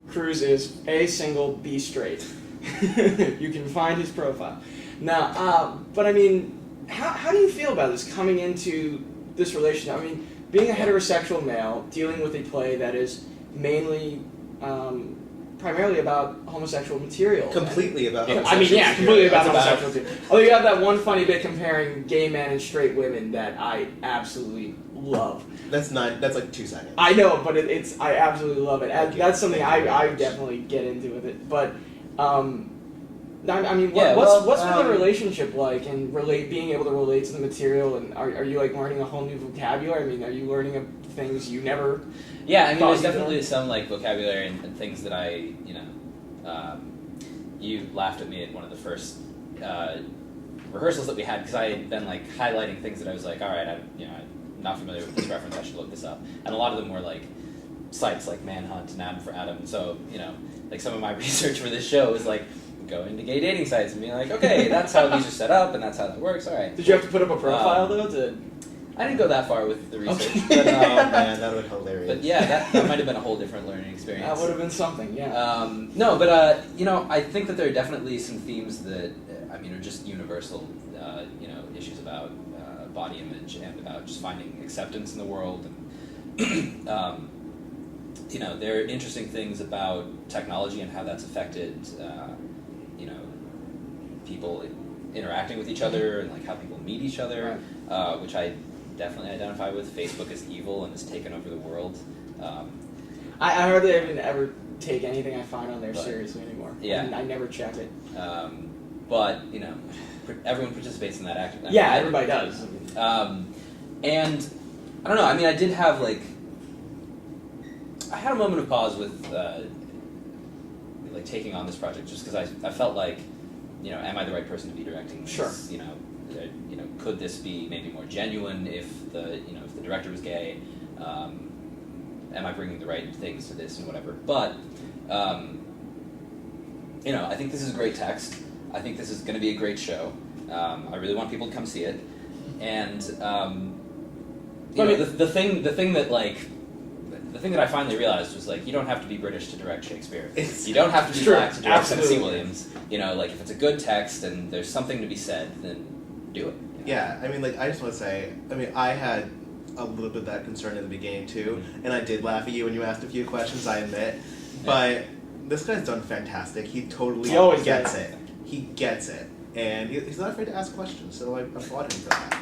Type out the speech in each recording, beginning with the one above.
Cruz is A, single, B, straight. You can find his profile. Now, but I mean, how do you feel about this coming into this relationship? I mean, being a heterosexual male, dealing with a play that is mainly, primarily about homosexual material. Completely about homosexual material. Completely about homosexual material. Although you have that one funny bit comparing gay men and straight women that I absolutely love. That's like 2 seconds. I know, but I absolutely love it. That's something I definitely get into with it. But, I mean, what's the relationship like, and being able to relate to the material, and are you like learning a whole new vocabulary? I mean, are you learning things you never? Yeah, I mean, there's definitely some like vocabulary and things that you laughed at me at one of the first rehearsals that we had, because I had been like highlighting things that I was like, all right, I'm not familiar with this reference, I should look this up, and a lot of them were like sites like Manhunt and Adam for Adam. So like some of my research for this show is like going to gay dating sites and being like, okay, that's how these are set up and that's how that works. All right. Did you have to put up a profile though? I didn't go that far with the research. Okay. But, man, that would have been hilarious. But yeah, that might have been a whole different learning experience. That would have been something, yeah. No, but I think that there are definitely some themes that are just universal. Issues about body image and about just finding acceptance in the world, and there are interesting things about technology and how that's affected, people interacting with each other and like how people meet each other, right. Which I definitely identify with. Facebook is evil and has taken over the world. I hardly even ever take anything I find on there seriously anymore. Yeah. I never check it. But everyone participates in that action. Yeah, everybody does. And I don't know. I mean, I did have I had a moment of pause with taking on this project, just because I felt like, am I the right person to be directing this? Sure. Could this be maybe more genuine if the director was gay? Am I bringing the right things to this and whatever? But I think this is a great text. I think this is going to be a great show. I really want people to come see it. And the thing that I finally realized was like, you don't have to be British to direct Shakespeare. You don't have to be black to direct Tennessee Williams. If it's a good text and there's something to be said, then do it. Yeah, I mean, I just want to say, I had a little bit of that concern in the beginning too, and I did laugh at you when you asked a few questions, I admit. But this guy's done fantastic. He totally gets it. He gets it. And he's not afraid to ask questions, so I applaud him for that.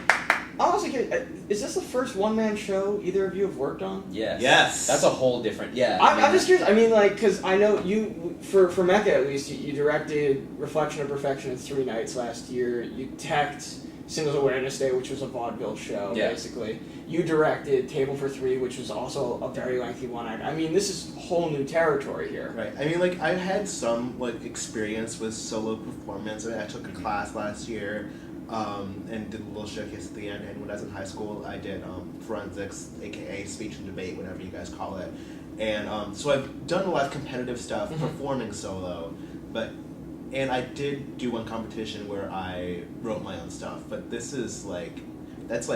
I'm also curious, is this the first one-man show either of you have worked on? Yes. That's a whole different, I'm just curious, because I know you, for Mekka at least, you directed Reflection of Perfection in 3 nights last year. You teched Singles Awareness Day, which was a vaudeville show, basically. You directed Table for 3, which was also a very lengthy one. I mean, this is whole new territory here. Right. I mean, I've had some, experience with solo performance. I took a class last year, and did a little showcase at the end. And when I was in high school, I did forensics, aka speech and debate, whatever you guys call it. And so I've done a lot of competitive stuff, performing solo, and I did do one competition where I wrote my own stuff. But this is that's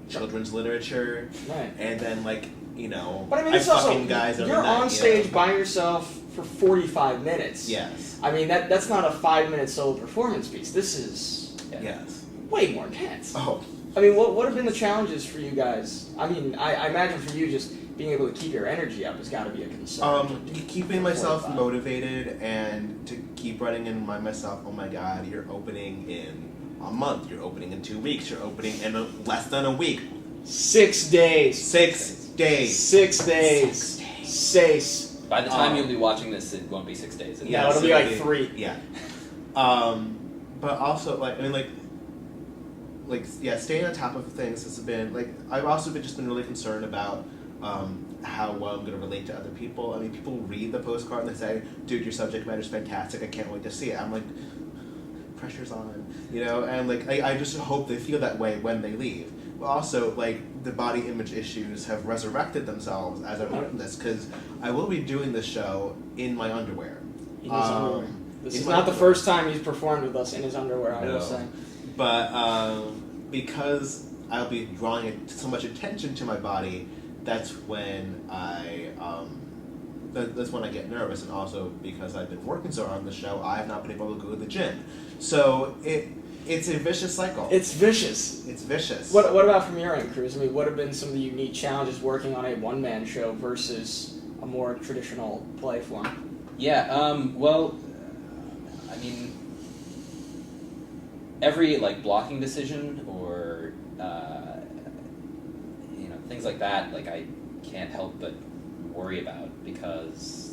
children's literature, right? And then but I mean, it's also guys you're on stage by yourself for 45 minutes. Yes. I mean that's not a 5-minute solo performance piece. This is way more intense. Oh. I mean, what have been the challenges for you guys? I mean, I imagine for you just being able to keep your energy up has got to be a concern. Keeping myself motivated and to keep running in myself. Oh my God, you're opening in a month. You're opening in 2 weeks. You're opening in less than a week. 6 days. 6 days. 6 days. 6. By the time you'll be watching this, it won't be 6 days. It'll be like 3. Yeah. But also, staying on top of things has been, I've also been really concerned about how well I'm going to relate to other people. I mean, people read the postcard and they say, dude, your subject matter's fantastic, I can't wait to see it. I'm like, pressure's on, and I just hope they feel that way when they leave. But also, the body image issues have resurrected themselves as I've written this, because I will be doing this show in my underwear. In his underwear. This is not the first time he's performed with us in his underwear, I will say. But because I'll be drawing so much attention to my body, that's when I that's when I get nervous, and also because I've been working so hard on the show, I have not been able to go to the gym. So it's a vicious cycle. It's vicious. It's vicious. What about from your end, Cruz? I mean, what have been some of the unique challenges working on a one-man show versus a more traditional play form? Yeah, well, I mean, every, like, blocking decision or, things like that, like, I can't help but worry about because...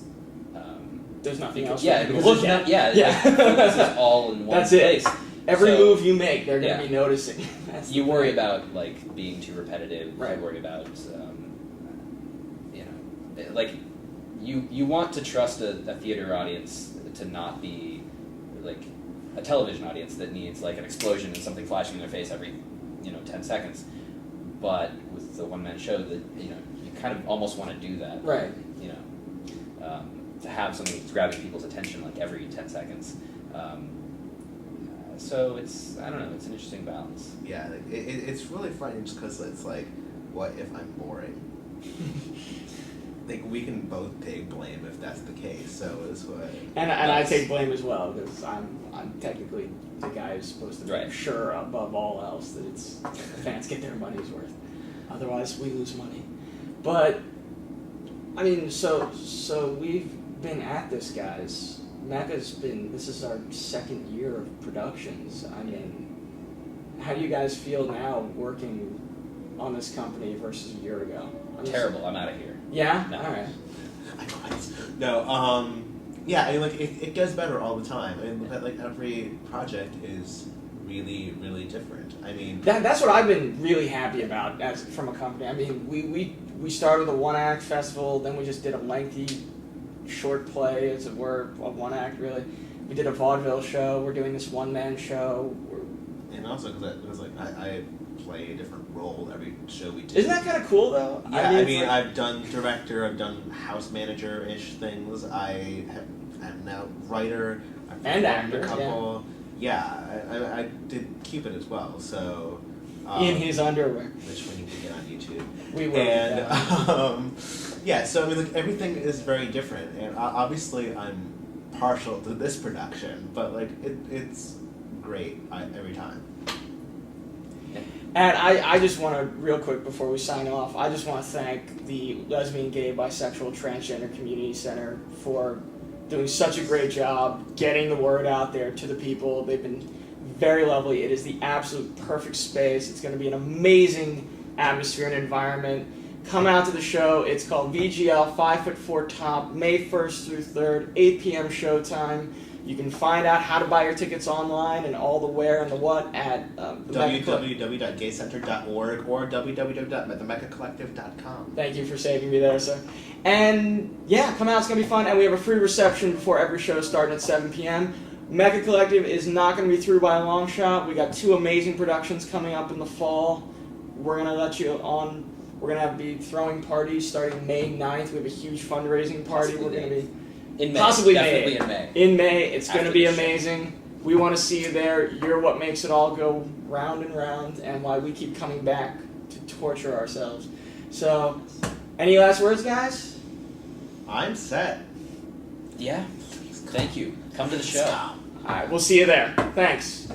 There's nothing else yeah, to because look there's at. no- Yeah. this is all in one That's place. it. Every So, move you make, they're going to yeah. be noticing. That's You the worry thing. about, like, being too repetitive. Right. You worry about, like, you want to trust a theater audience to not be, like, a television audience that needs, like, an explosion and something flashing in their face every, 10 seconds. But with the one-man show, that you kind of almost want to do that. Right. To have something that's grabbing people's attention, like, every 10 seconds. So it's, I don't know, it's an interesting balance. Yeah, like, it's really funny just because it's like, what if I'm boring? Like, we can both take blame if that's the case. So it's what. And I take blame as well because I'm technically the guy who's supposed to be Right. sure above all else that the fans get their money's worth. Otherwise, we lose money. But I mean, so we've been at this, guys. This is our second year of productions. I mean, how do you guys feel now working on this company versus a year ago? Terrible, I'm out of here. Yeah? No. Alright. I quit. No, yeah, I mean, like, it does better all the time. I mean, like, every project is really, really different. I mean... That's what I've been really happy about from a company. I mean, we started with a one-act festival, then we just did a lengthy short play, as it were, a one-act, really. We did a vaudeville show, we're doing this one-man show. And also because like, I play a different role every show we do. Isn't that kind of cool, though? Yeah, I mean, like, I've done director, I've done house manager-ish things, I'm now writer, I've And performed actor, a couple. Yeah, I did Cupid as well, so... in his underwear. Which we need to get on YouTube. We will. And, yeah, so I mean, like, everything is very different, and obviously I'm partial to this production, but, like, it's great every time. And I just want to, real quick before we sign off, I just want to thank the Lesbian, Gay, Bisexual, Transgender Community Center for doing such a great job getting the word out there to the people. They've been very lovely. It is the absolute perfect space. It's going to be an amazing atmosphere and environment. Come out to the show. It's called VGL 5'4" Top, May 1st through 3rd, 8 p.m. showtime. You can find out how to buy your tickets online and all the where and the what at www.gaycenter.org or www.themekkacollective.com. Thank you for saving me there, sir. And yeah, come out, it's going to be fun. And we have a free reception before every show starting at 7 p.m. Mekka Collective is not going to be through by a long shot. We got 2 amazing productions coming up in the fall. We're going to let you on. We're going to be throwing parties starting May 9th. We have a huge fundraising party. We're going to be... In May. Possibly Definitely May. in May. In May, it's going to After be the show. amazing. We want to see you there. You're what makes it all go round and round, and why we keep coming back to torture ourselves. So, any last words, guys? I'm set. Yeah. Thank you. Come to the show. All right, we'll see you there. Thanks.